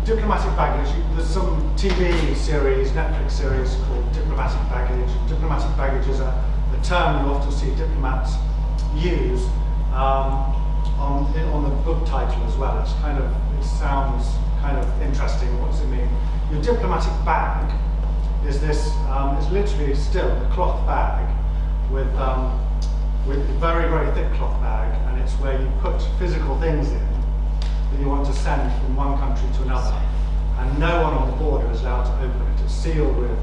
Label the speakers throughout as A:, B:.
A: diplomatic baggage, there's some TV series, Netflix series called Diplomatic Baggage. Diplomatic baggage is a term you often see diplomats use on the book title as well. It sounds kind of interesting. What does it mean? Your diplomatic bag is this, it's literally still a cloth bag with a very, very thick cloth bag, and it's where you put physical things in that you want to send from one country to another, and no one on the border is allowed to open it. It's sealed with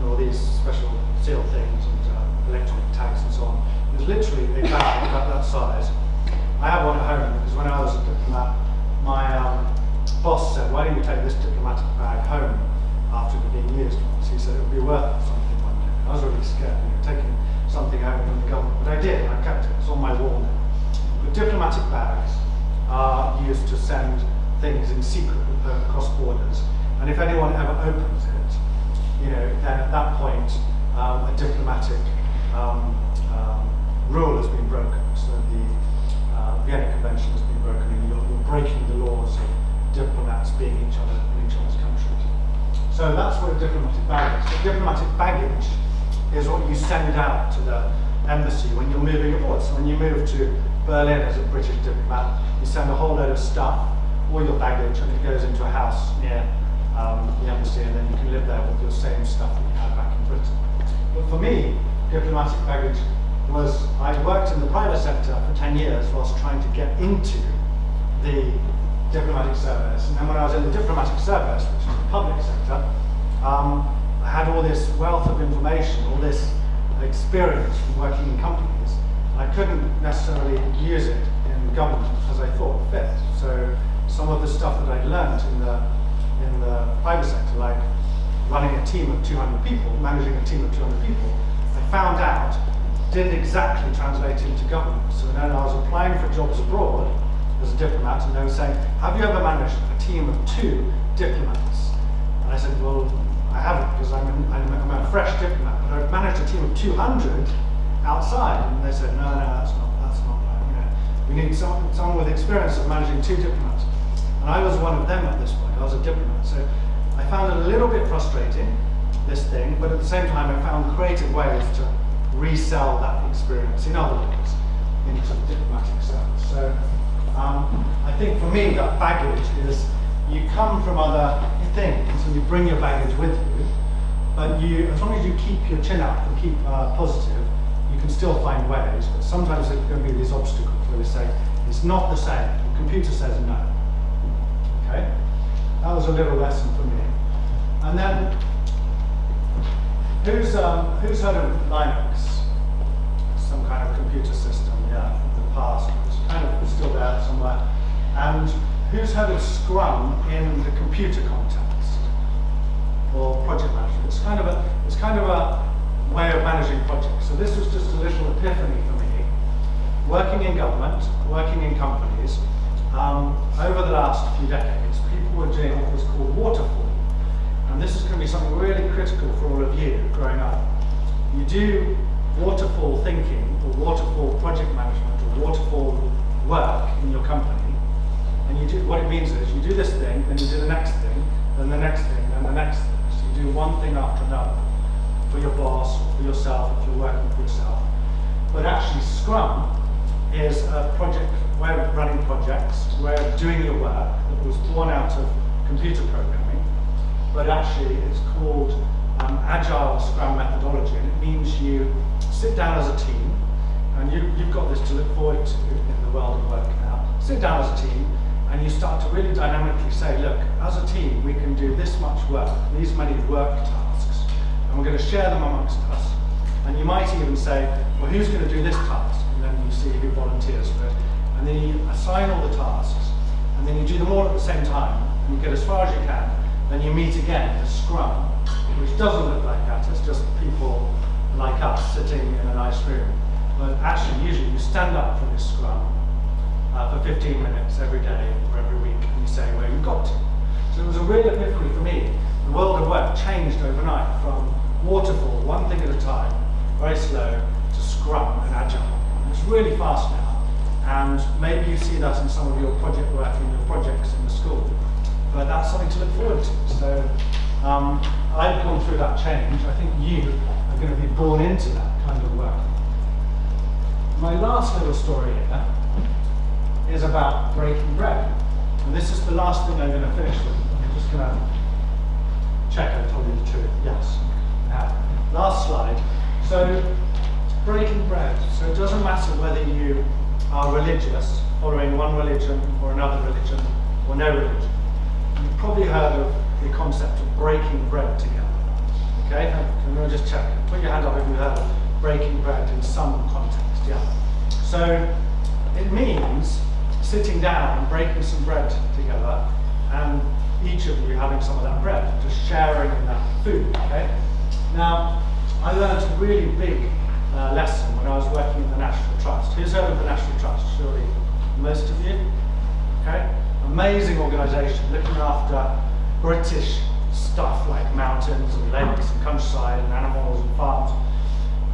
A: all these special seal things and electronic tags and so on. It's literally a bag about that size. I have one at home because when I was a diplomat, my boss said, "Why don't you take this diplomatic bag home after it being used once?" He said it would be worth something one day. I was really scared, taking something home from the government, but I did, and I kept it. It's on my wall now. But diplomatic bags are used to send things in secret across borders, and if anyone ever opens it, then at that point a diplomatic rule has been broken. So the Vienna Convention has been broken, and you're breaking the laws of diplomats being in each other's countries. So that's what a diplomatic bag is. A diplomatic baggage is what you send out to the embassy when you're moving abroad. So when you move to Berlin as a British diplomat, you send a whole load of stuff, all your baggage, and it goes into a house near the embassy, and then you can live there with your same stuff that you had back in Britain. But for me, diplomatic baggage was, I worked in the private sector for 10 years whilst trying to get into the diplomatic service. And then when I was in the diplomatic service, which is the public sector, I had all this wealth of information, all this experience from working in companies. I couldn't necessarily use it in government as I thought fit. So some of the stuff that I'd learned in the private sector, like running a team of 200 people, managing a team of 200 people, I found out didn't exactly translate into government. So then I was applying for jobs abroad as a diplomat, and they were saying, "Have you ever managed a team of 2 diplomats?" And I said, "Well, I haven't, because I'm a fresh diplomat, but I've managed a team of 200 outside." And they said, no, that's not right. We need someone with experience of managing 2 diplomats. And I was one of them at this point. I was a diplomat. So I found it a little bit frustrating, this thing, but at the same time I found creative ways to resell that experience in other ways into the diplomatic service. So I think for me that baggage is, you come from other things and you bring your baggage with you, but as long as you keep your chin up and keep positive, you can still find ways. But sometimes there's going to be these obstacles where we say it's not the same. The computer says no. Okay, that was a little lesson for me. And then who's heard of Linux? Some kind of computer system, yeah, from the past. It's kind of still there somewhere. And who's heard of Scrum in the computer context or project management? It's kind of a way of managing projects. So this was just a little epiphany for me. Working in government, working in companies, over the last few decades, people were doing what was called waterfall. And this is going to be something really critical for all of you growing up. You do waterfall thinking, or waterfall project management, or waterfall work in your company. And you do, what it means is you do this thing, then you do the next thing, then the next thing, then the next thing. So you do one thing after another for your boss, or for yourself, if you're working for yourself. But actually Scrum is a project way of running projects, way of doing your work that was born out of computer programming, but actually it's called Agile Scrum methodology, and it means you sit down as a team, and you've got this to look forward to in the world of work now. Sit down as a team, and you start to really dynamically say, look, as a team we can do this much work, these many work tasks, and we're going to share them amongst us. And you might even say, well, who's going to do this task? And then you see who volunteers for it. And then you assign all the tasks, and then you do them all at the same time, and you get as far as you can. Then you meet again as Scrum, which doesn't look like that. It's just people like us sitting in a nice room. But actually, usually you stand up for this Scrum for 15 minutes every day or every week, and you say where you've got to. So it was a real epiphany for me. The world of work changed overnight from waterfall, one thing at a time, very slow, to Scrum and Agile. And it's really fast now. And maybe you see that in some of your project work and your projects in the school. but that's something to look forward to. So I've gone through that change. I think you are going to be born into that kind of work. My last little story here is about breaking bread. And this is the last thing I'm going to finish with. I'm just going to check I told you the truth. Yes. Last slide. So, breaking bread. So it doesn't matter whether you are religious, following one religion or another religion, or no religion. You've probably heard of the concept of breaking bread together. Okay? Can we just check? Put your hand up if you've heard of breaking bread in some context. Yeah. So it means sitting down and breaking some bread together, and each of you having some of that bread, just sharing in that food. Okay. Now, I learned a really big lesson when I was working in the National Trust. Who's heard of the National Trust? Surely most of you. Okay. Amazing organisation looking after British stuff like mountains and lakes and countryside and animals and farms.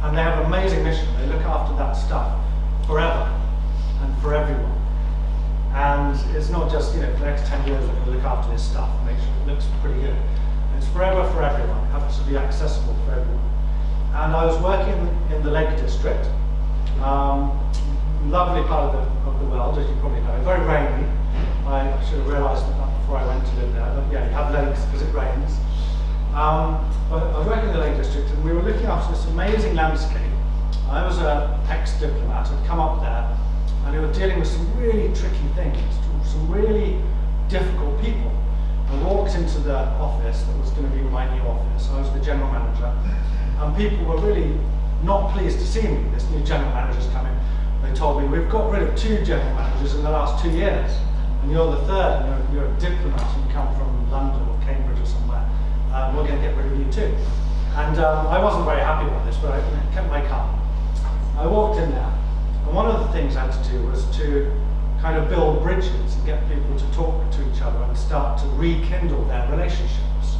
A: And they have an amazing mission. They look after that stuff forever and for everyone. And it's not just, for the next 10 years we're going to look after this stuff and make sure it looks pretty good. It's forever for everyone. It has to be accessible for everyone. And I was working in the Lake District, lovely part of the world, as you probably know, very rainy. I should have realised that before I went to live there, but yeah, you have lakes because it rains. But I was working in the Lake District and we were looking after this amazing landscape. I was an ex-diplomat, I'd come up there and they were dealing with some really tricky things, some really difficult people. I walked into the office that was going to be my new office. I was the general manager, and people were really not pleased to see me. This new general manager's come in. They told me, we've got rid of 2 general managers in the last 2 years, and you're the third, and you're a diplomat, and you come from London or Cambridge or somewhere. We're going to get rid of you too. And I wasn't very happy about this, but I kept my calm. I walked in there, and one of the things I had to do was to kind of build bridges and get people to talk to each other and start to rekindle their relationships.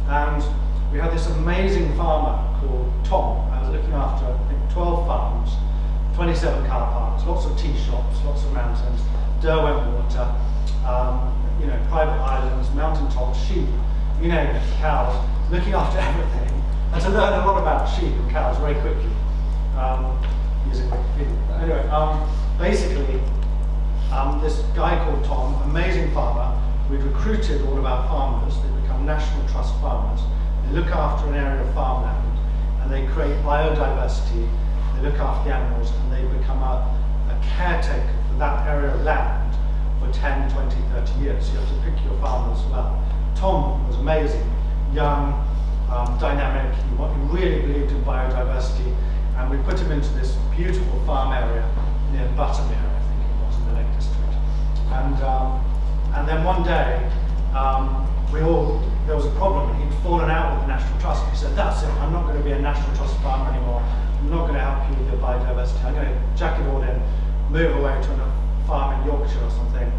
A: And we had this amazing farmer called Tom. I was looking after, I think, 12 farms, 27 car parks, lots of tea shops, lots of mountains, Derwent water, private islands, mountain tops, sheep, you name it, cows, looking after everything, and to learn a lot about sheep and cows very quickly, using Wikipedia. Anyway, basically, this guy called Tom, amazing farmer, we'd recruited all of our farmers. They become National Trust farmers. They look after an area of farmland, and they create biodiversity. They look after the animals, and they become a caretaker for that area of land for 10, 20, 30 years. So you have to pick your farmers well. Tom was amazing, young, dynamic. He really believed in biodiversity, and we put him into this beautiful farm area near Buttermere, I think it was, in the Lake District. And then one day, there was a problem. He'd fallen out with the National Trust. He said, that's it, I'm not going to be a National Trust farmer anymore. I'm not going to help you with your biodiversity. I'm going to jack it all in, move away to a farm in Yorkshire or something.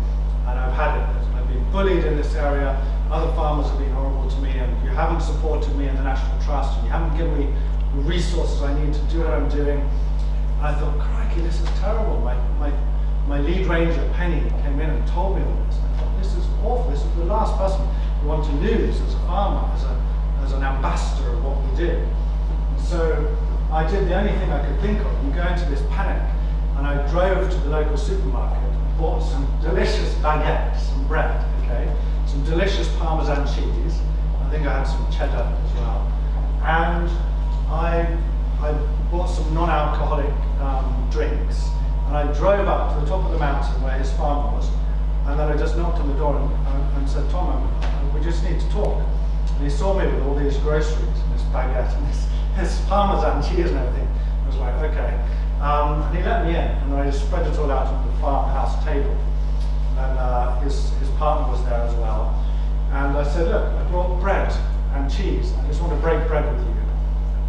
A: And I've had it. I've been bullied in this area. Other farmers have been horrible to me, and you haven't supported me in the National Trust, and you haven't given me the resources I need to do what I'm doing. And I thought, crikey, this is terrible. My lead ranger, Penny, came in and told me all this. And I thought, this is awful. This is the last person we want to lose as a farmer, as an ambassador of what we do. And so I did the only thing I could think of, and go into this panic. And I drove to the local supermarket, bought some delicious baguettes and bread, okay? Some delicious Parmesan cheese. I think I had some cheddar as well. And I bought some non-alcoholic drinks. And I drove up to the top of the mountain where his farm was. And then I just knocked on the door and said, Tom, we just need to talk. And he saw me with all these groceries and this baguette and this Parmesan cheese and everything. I was like, okay. And he let me in, and I just spread it all out on the farmhouse table. And his partner was there as well. And I said, look, I brought bread and cheese. I just want to break bread with you.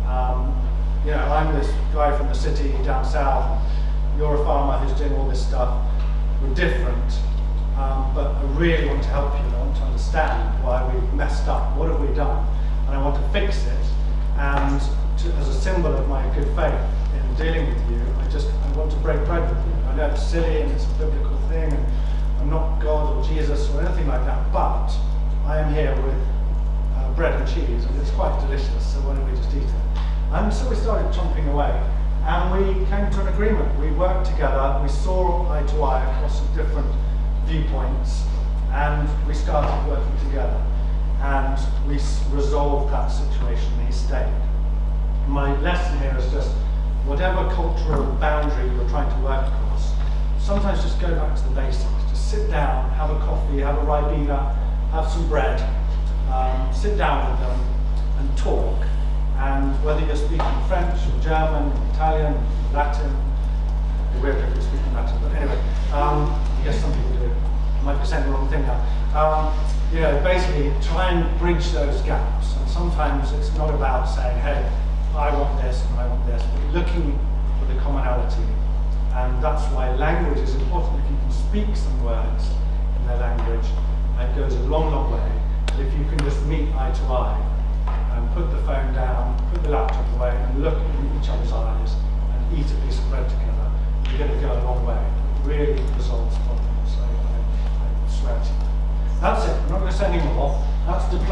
A: I'm this guy from the city down south. You're a farmer who's doing all this stuff. We're different, but I really want to help you. I want to understand why we've messed up. What have we done? And I want to fix it. And as a symbol of my good faith in dealing with you, I want to break bread with you. I know it's silly and it's a biblical thing, and I'm not God or Jesus or anything like that, but I am here with bread and cheese, and it's quite delicious, so why don't we just eat it? And so we started chomping away, and we came to an agreement. We worked together, we saw eye to eye across different viewpoints, and we started working together. And we resolved that situation, and he stayed. My lesson here is just, whatever cultural boundary you're trying to work across, sometimes just go back to the basics. Just sit down, have a coffee, have a ribena, have some bread, sit down with them and talk. And whether you're speaking French or German, or Italian, or Latin, weird if you're speaking Latin, but anyway, I guess some people do. I might be saying the wrong thing now. You know, basically try and bridge those gaps. And sometimes it's not about saying, hey, I want this and I want this, but looking for the commonality. And that's why language is important. If you can speak some words in their language, it goes a long, long way. But if you can just meet eye to eye and put the phone down, put the laptop away, and look in each other's eyes and eat a piece of bread together, you're going to go a long way. It really resolves problems. So I swear to you. That's it. I'm not going to say any more. That's diplomacy.